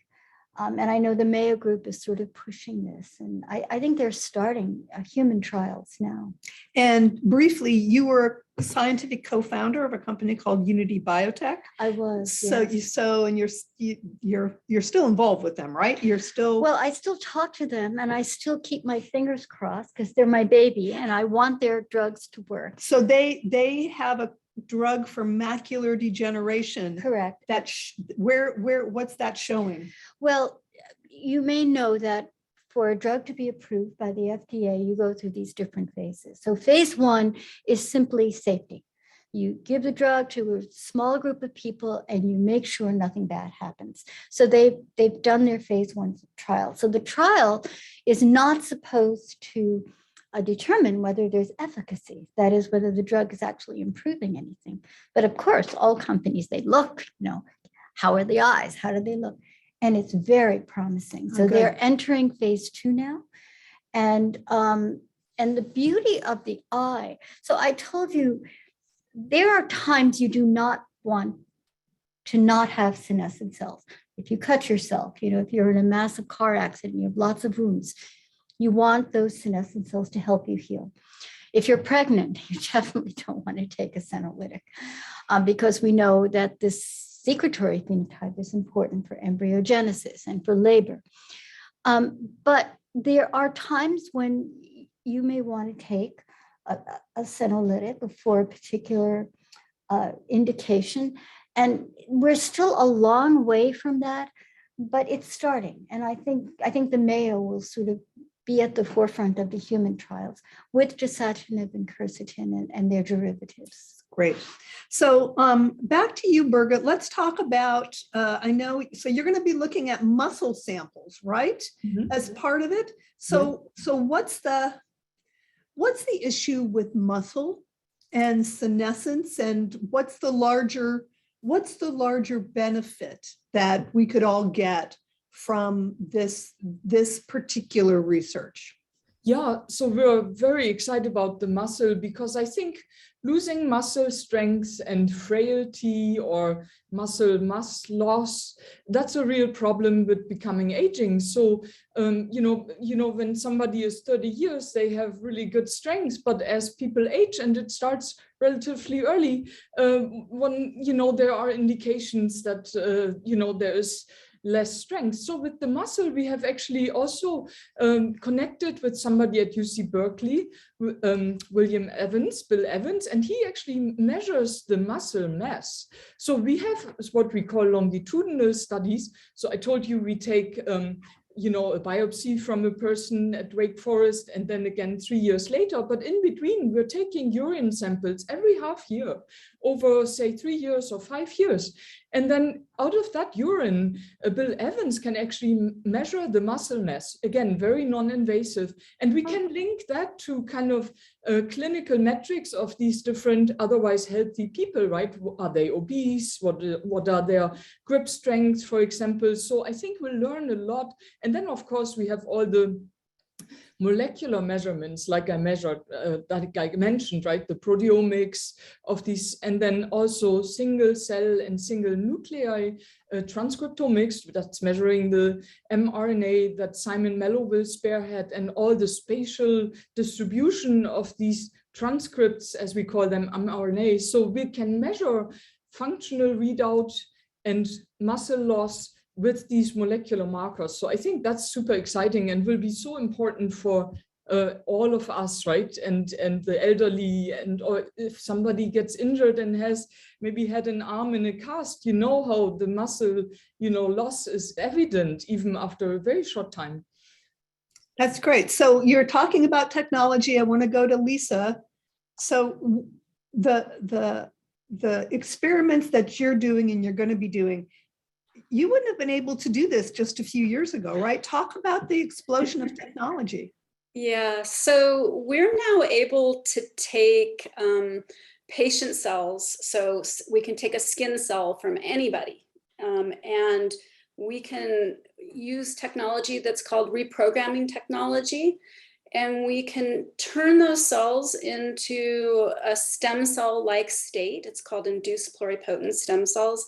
Speaker 2: And I know the Mayo group is sort of pushing this, and I think they're starting human trials now.
Speaker 1: And briefly, you were a scientific co-founder of a company called Unity Biotech.
Speaker 2: I was.
Speaker 1: So
Speaker 2: yes.
Speaker 1: You're still involved with them, right? You're still.
Speaker 2: Well, I still talk to them, and I still keep my fingers crossed because they're my baby, and I want their drugs to work.
Speaker 1: So they have a drug for macular degeneration.
Speaker 2: Correct.
Speaker 1: What's that showing?
Speaker 2: Well, you may know that for a drug to be approved by the FDA, you go through these different phases. So phase 1 is simply safety. You give the drug to a small group of people and you make sure nothing bad happens. So they've done their phase 1 trial. So the trial is not supposed to determine whether there's efficacy, that is, whether the drug is actually improving anything. But of course, all companies, they look, how are the eyes? How do they look? And it's very promising. So they're entering phase 2 now. And the beauty of the eye. So I told you, there are times you do not want to not have senescent cells. If you cut yourself, if you're in a massive car accident, you have lots of wounds, you want those senescent cells to help you heal. If you're pregnant, you definitely don't want to take a senolytic because we know that this secretory phenotype is important for embryogenesis and for labor. But there are times when you may want to take a senolytic for a particular indication. And we're still a long way from that, but it's starting. And I think the Mayo will sort of be at the forefront of the human trials with dasatinib and quercetin and their derivatives.
Speaker 1: Great. So back to you, Birgit. Let's talk about, I know, so you're going to be looking at muscle samples, right? As part of it. So what's the issue with muscle and senescence, and what's the larger benefit that we could all get from this particular research?
Speaker 4: Yeah, so we're very excited about the muscle because I think losing muscle strength and frailty or muscle mass loss, that's a real problem with becoming aging. So, when somebody is 30 years, they have really good strength, but as people age and it starts relatively early, there are indications that, there is less strength. So with the muscle, we have actually also connected with somebody at UC Berkeley, Bill Evans, and he actually measures the muscle mass. So we have what we call longitudinal studies. So I told you we take a biopsy from a person at Wake Forest and then again 3 years later. But in between, we're taking urine samples every half year over, say, 3 years or 5 years. And then out of that urine, Bill Evans can actually measure the muscle mass, again, very non-invasive. And we can link that to kind of clinical metrics of these different otherwise healthy people, right? Are they obese? What are their grip strengths, for example? So I think we'll learn a lot. And then, of course, we have all the molecular measurements, like I mentioned, right? The proteomics of these, and then also single cell and single nuclei transcriptomics, that's measuring the mRNA that Simon Mello will spearhead, and all the spatial distribution of these transcripts, as we call them, mRNA. So we can measure functional readout and muscle loss with these molecular markers. So I think that's super exciting and will be so important for all of us, right? And the elderly, or if somebody gets injured and has maybe had an arm in a cast, how the muscle, loss is evident even after a very short time.
Speaker 1: That's great. So you're talking about technology. I want to go to Lisa. So the experiments that you're doing and you're going to be doing, you wouldn't have been able to do this just a few years ago, right? Talk about the explosion of technology.
Speaker 3: Yeah, so we're now able to take patient cells. So we can take a skin cell from anybody, and we can use technology that's called reprogramming technology. And we can turn those cells into a stem cell-like state. It's called induced pluripotent stem cells.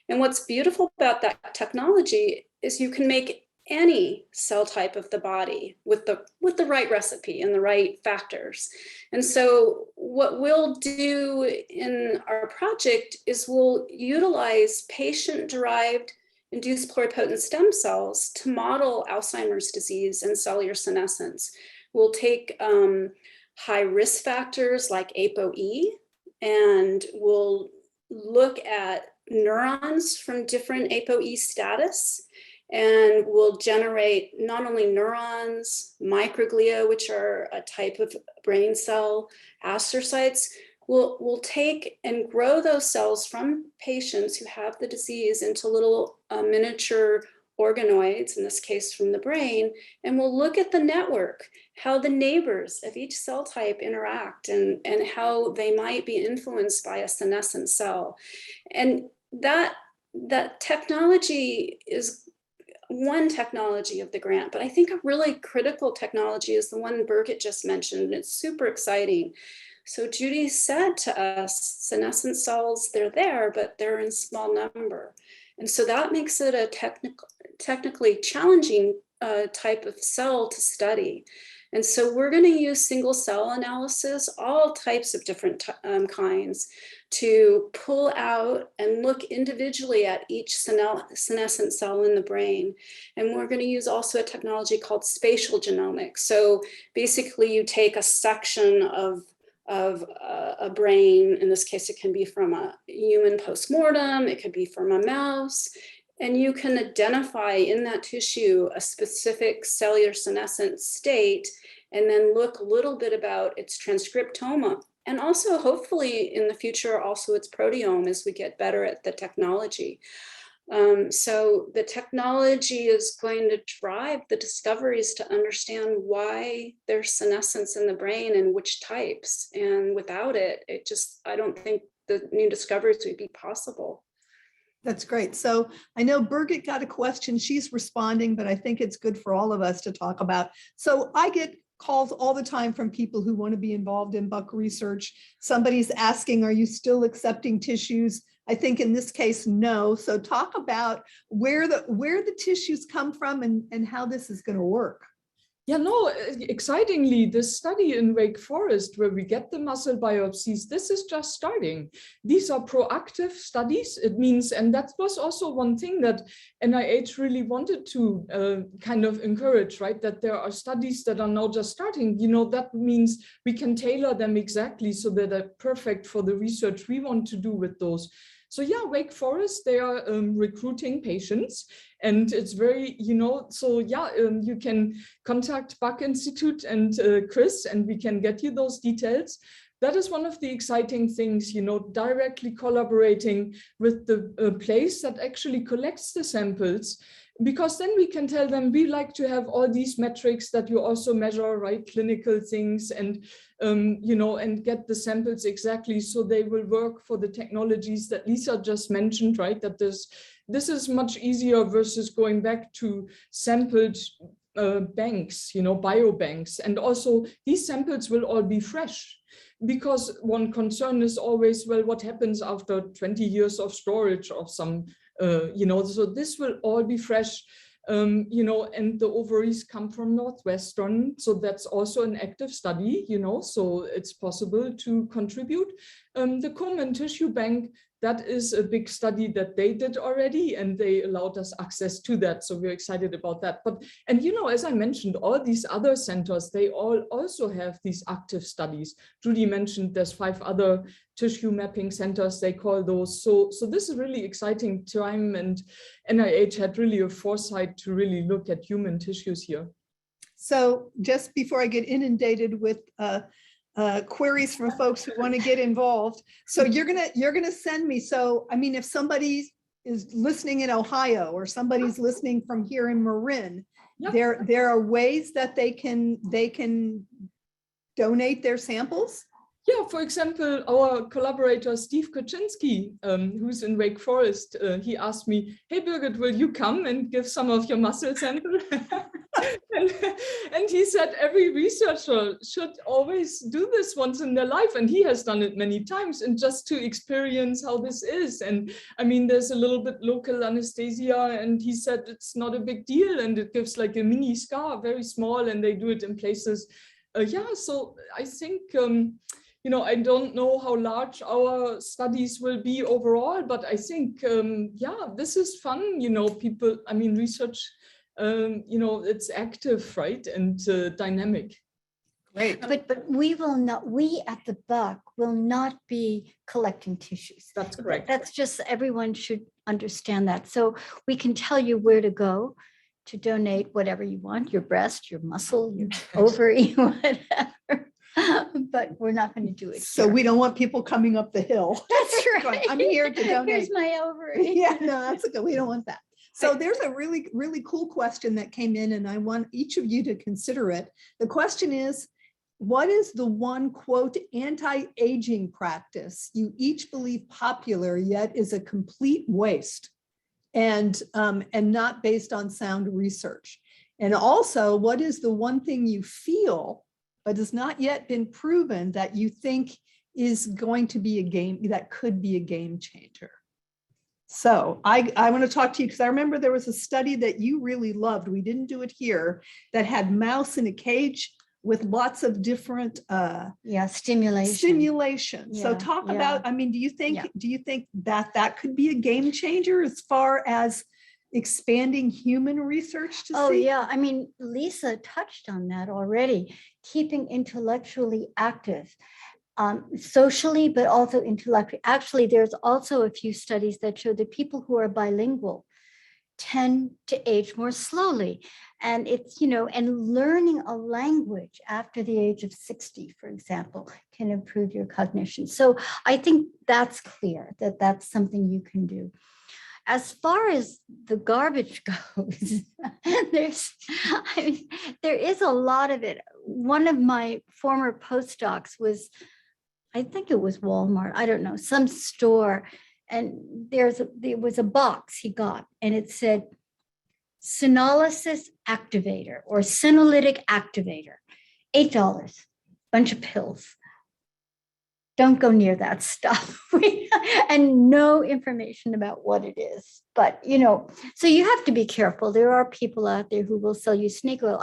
Speaker 3: And what's beautiful about that technology is you can make any cell type of the body with the right recipe and the right factors. And so what we'll do in our project is we'll utilize patient-derived induced pluripotent stem cells to model Alzheimer's disease and cellular senescence. We'll take high risk factors like ApoE, and we'll look at neurons from different ApoE status, and we'll generate not only neurons, microglia, which are a type of brain cell, astrocytes. We'll take and grow those cells from patients who have the disease into little miniature organoids, in this case from the brain, and we'll look at the network, how the neighbors of each cell type interact and how they might be influenced by a senescent cell. And that technology is one technology of the grant, but I think a really critical technology is the one Birgit just mentioned, and it's super exciting. So Judy said to us, senescent cells, they're there, but they're in small number. And so that makes it a technically challenging type of cell to study. And so we're going to use single cell analysis, all types of different kinds, to pull out and look individually at each senescent cell in the brain. And we're going to use also a technology called spatial genomics. So basically you take a section of a brain, in this case, it can be from a human postmortem, it could be from a mouse, and you can identify in that tissue a specific cellular senescent state, and then look a little bit about its transcriptome, and also hopefully in the future, also its proteome as we get better at the technology. So the technology is going to drive the discoveries to understand why there's senescence in the brain and which types. And without it, I don't think the new discoveries would be possible.
Speaker 1: That's great. So I know Birgit got a question. She's responding, but I think it's good for all of us to talk about. So I get calls all the time from people who want to be involved in buck research. Somebody's asking, are you still accepting tissues? I think in this case, no. So talk about where the tissues come from and how this is going to work.
Speaker 4: Yeah, no, excitingly, this study in Wake Forest where we get the muscle biopsies, this is just starting. These are proactive studies. It means, and that was also one thing that NIH really wanted to kind of encourage, right? That there are studies that are now just starting. You know, that means we can tailor them exactly so that they're perfect for the research we want to do with those. So yeah, Wake Forest, they are recruiting patients, and it's very, you know, so yeah, you can contact Buck Institute and Kris, and we can get you those details. That is one of the exciting things, you know, directly collaborating with the place that actually collects the samples, because then we can tell them we like to have all these metrics that you also measure, right? Clinical things, and you know, and get the samples exactly so they will work for the technologies that Lisa just mentioned, right? That this is much easier versus going back to sampled banks, you know, biobanks. And also these samples will all be fresh, because one concern is always, well, what happens after 20 years of storage of some, you know, so this will all be fresh. You know, and the ovaries come from Northwestern. So that's also an active study, you know, so it's possible to contribute. The Komen Tissue Bank, that is a big study that they did already, and they allowed us access to that. So we're excited about that. But, and you know, as I mentioned, all these other centers, they all also have these active studies. Judy mentioned there's 5 other tissue mapping centers, they call those. So this is really exciting time, and NIH had really a foresight to really look at human tissues here.
Speaker 1: So just before I get inundated with queries from folks who want to get involved, so you're gonna send me. So I mean, if somebody is listening in Ohio or somebody's listening from here in Marin, yep, there are ways that they can donate their samples.
Speaker 4: Yeah, for example, our collaborator, Steve Kaczynski, who's in Wake Forest, he asked me, hey, Birgit, will you come and give some of your muscle sample? and he said every researcher should always do this once in their life. And he has done it many times, and just to experience how this is. And I mean, there's a little bit local anesthesia, and he said it's not a big deal. And it gives like a mini scar, very small, and they do it in places. Yeah, so I think, you know, I don't know how large our studies will be overall, but I think, yeah, this is fun. You know, people, I mean, research, you know, it's active, right, and dynamic.
Speaker 1: Great.
Speaker 2: But we will not, we at the Buck will not be collecting tissues.
Speaker 4: That's correct.
Speaker 2: That's just, everyone should understand that. So we can tell you where to go to donate whatever you want, your breast, your muscle, your ovary, whatever. But we're not going to do it.
Speaker 1: So
Speaker 2: here.
Speaker 1: we don't want people coming up the hill.
Speaker 2: That's right.
Speaker 1: I'm here to donate.
Speaker 2: Here's my ovary.
Speaker 1: Yeah, no, that's okay. We don't want that. So there's a really, really cool question that came in, and I want each of you to consider it. The question is, what is the one, quote, anti-aging practice you each believe popular, yet is a complete waste and not based on sound research? And also, what is the one thing you feel but has not yet been proven that you think is going to be that could be a game changer? So I want to talk to you because I remember there was a study that you really loved. We didn't do it here, that had mouse in a cage with lots of different stimulation. So talk about, I mean, do you think that could be a game changer as far as expanding human research to see?
Speaker 2: Oh yeah, I mean, Lisa touched on that already. Keeping intellectually active, socially, but also intellectually. Actually, there's also a few studies that show that people who are bilingual tend to age more slowly. And it's, you know, and learning a language after the age of 60, for example, can improve your cognition. So I think that's clear that that's something you can do. As far as the garbage goes, there is a lot of it. One of my former postdocs was, I think it was Walmart, I don't know, some store. And there was a box he got, and it said, Senolysis activator or Ceneletic activator. $8, bunch of pills. Don't go near that stuff. And no information about what it is. But, so you have to be careful. There are people out there who will sell you snake oil.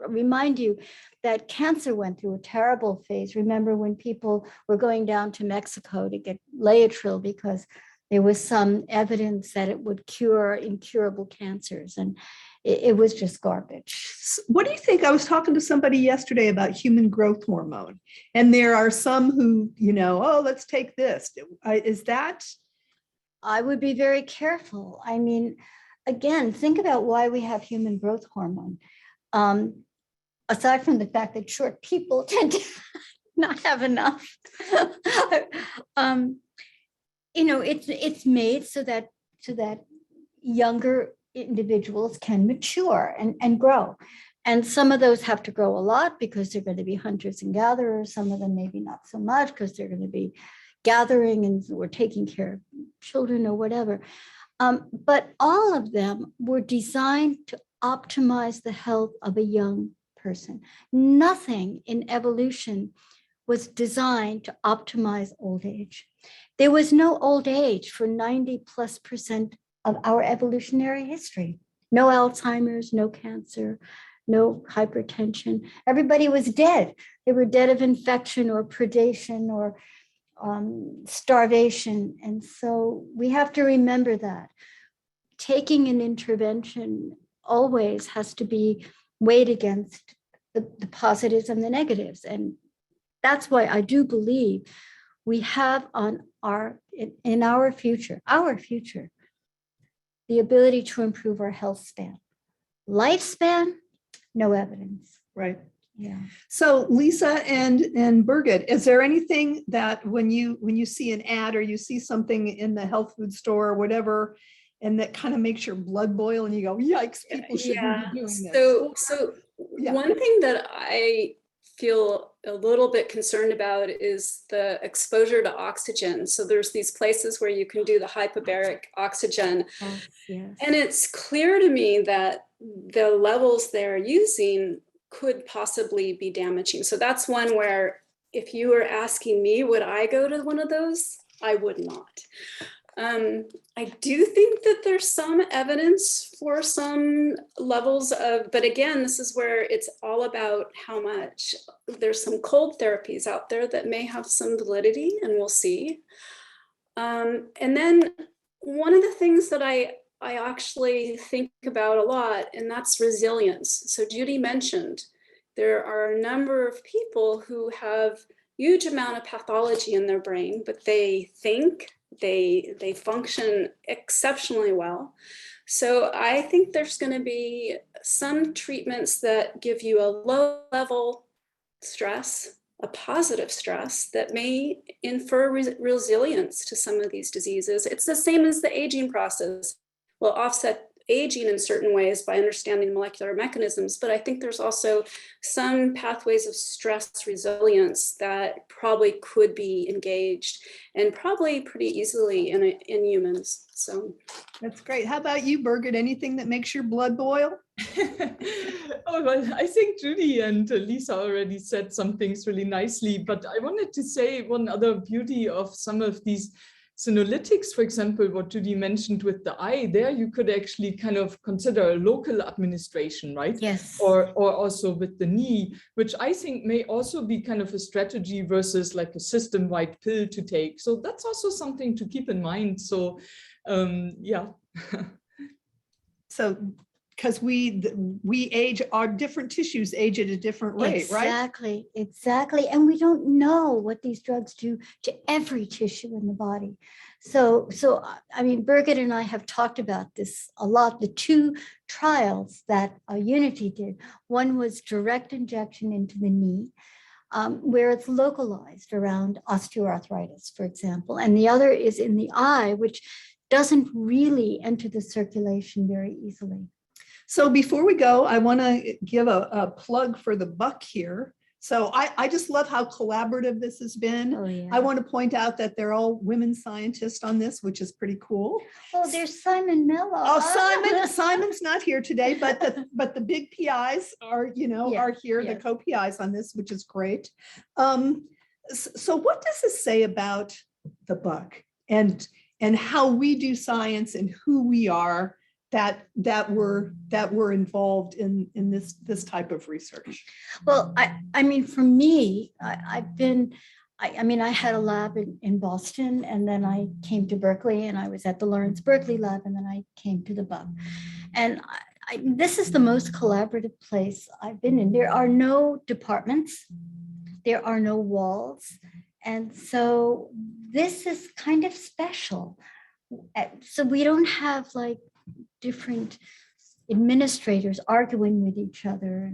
Speaker 2: Remind you that cancer went through a terrible phase. Remember when people were going down to Mexico to get Laetrile because there was some evidence that it would cure incurable cancers, and it was just garbage.
Speaker 1: What do you think? I was talking to somebody yesterday about human growth hormone, and there are some who, oh, let's take this. Is that?
Speaker 2: I would be very careful. I mean, again, think about why we have human growth hormone. Aside from the fact that short people tend to not have enough, it's made so that younger individuals can mature and grow. And some of those have to grow a lot because they're going to be hunters and gatherers. Some of them maybe not so much because they're going to be gathering and we're taking care of children or whatever. But all of them were designed to optimize the health of a young person. Nothing in evolution was designed to optimize old age. There was no old age for 90+% of our evolutionary history. No Alzheimer's, no cancer, no hypertension. Everybody was dead. They were dead of infection or predation or starvation. And so we have to remember that. Taking an intervention always has to be weighed against the positives and the negatives. And that's why I do believe we have in our future, the ability to improve our health span. Lifespan, no evidence.
Speaker 1: Right.
Speaker 2: Yeah.
Speaker 1: So Lisa and Birgit, is there anything that when you see an ad or you see something in the health food store or whatever, and that kind of makes your blood boil and you go, yikes, people shouldn't be doing this?
Speaker 3: So one thing that I feel a little bit concerned about is the exposure to oxygen. So there's these places where you can do the hyperbaric oxygen.
Speaker 2: Yes.
Speaker 3: And it's clear to me that the levels they're using could possibly be damaging. So that's one where if you were asking me, would I go to one of those? I would not. I do think that there's some evidence for some levels of, but again, this is where it's all about how much. There's some cold therapies out there that may have some validity, and we'll see. And then one of the things that I actually think about a lot, and that's resilience. So Judy mentioned there are a number of people who have huge amount of pathology in their brain, but they think, they function exceptionally well. So I think there's going to be some treatments that give you a low level stress, a positive stress that may infer resilience to some of these diseases. It's the same as the aging process. Will offset aging in certain ways by understanding molecular mechanisms, but I think there's also some pathways of stress resilience that probably could be engaged and probably pretty easily in humans. So
Speaker 1: that's great. How about you, Birgit? Anything that makes your blood boil?
Speaker 4: Oh, well, I think Judy and Lisa already said some things really nicely, but I wanted to say one other beauty of some of these Ceneletics, for example, what Judy mentioned with the eye, there you could actually kind of consider a local administration, right?
Speaker 2: Yes.
Speaker 4: Or also with the knee, which I think may also be kind of a strategy versus like a system-wide pill to take. So that's also something to keep in mind. So yeah.
Speaker 1: So because we age, our different tissues age at a different rate, right?
Speaker 2: Exactly. And we don't know what these drugs do to every tissue in the body. So I mean, Birgit and I have talked about this a lot. The two trials that Unity did, one was direct injection into the knee, where it's localized around osteoarthritis, for example. And the other is in the eye, which doesn't really enter the circulation very easily.
Speaker 1: So before we go, I want to give a plug for the buck here. So I just love how collaborative this has been.
Speaker 2: Oh, yeah.
Speaker 1: I want to point out that they're all women scientists on this, which is pretty cool.
Speaker 2: Oh, there's Simon Mello.
Speaker 1: Oh, Simon's not here today, but the big PIs are,
Speaker 2: Yeah,
Speaker 1: are here, the
Speaker 2: yes.
Speaker 1: co-PIs on this, which is great. So what does this say about the book and how we do science and who we are that we're involved in this type of research?
Speaker 2: Well, I mean, for me, I had a lab in Boston, and then I came to Berkeley, and I was at the Lawrence Berkeley lab, and then I came to the Buck. And this is the most collaborative place I've been in. There are no departments, there are no walls. And so this is kind of special. So we don't have like different administrators arguing with each other,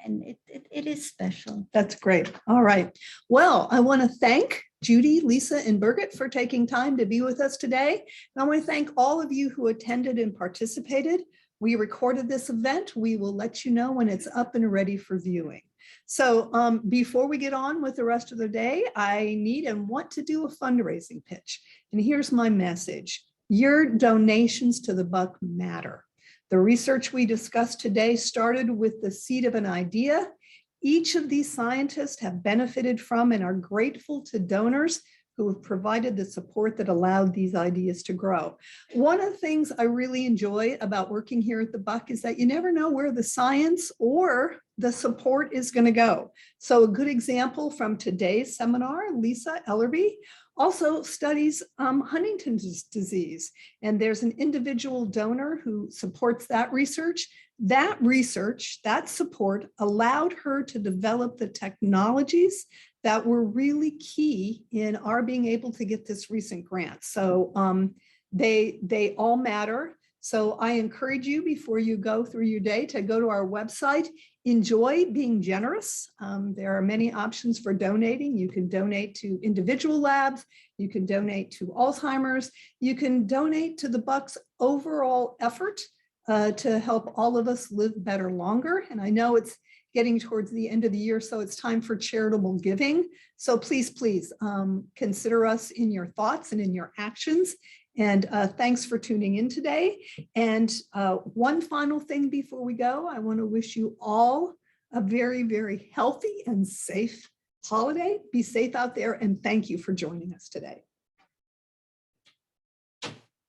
Speaker 2: and it is special.
Speaker 1: That's great. All right. Well, I want to thank Judy, Lisa, and Birgit for taking time to be with us today. And I want to thank all of you who attended and participated. We recorded this event. We will let you know when it's up and ready for viewing. So before we get on with the rest of the day, I need and want to do a fundraising pitch. And here's my message. Your donations to the Buck matter. The research we discussed today started with the seed of an idea. Each of these scientists have benefited from and are grateful to donors who have provided the support that allowed these ideas to grow. One of the things I really enjoy about working here at the Buck is that you never know where the science or the support is going to go. So a good example from today's seminar, Lisa Ellerby also studies Huntington's disease, and there's an individual donor who supports that research. That support allowed her to develop the technologies that were really key in our being able to get this recent grant. So they all matter. So I encourage you, before you go through your day, to go to our website. Enjoy being generous. There are many options for donating. You can donate to individual labs. You can donate to Alzheimer's. You can donate to the Buck's overall effort to help all of us live better longer. And I know it's getting towards the end of the year, so it's time for charitable giving. So please, please consider us in your thoughts and in your actions. And thanks for tuning in today. And one final thing before we go, I want to wish you all a very, very healthy and safe holiday. Be safe out there, and thank you for joining us today.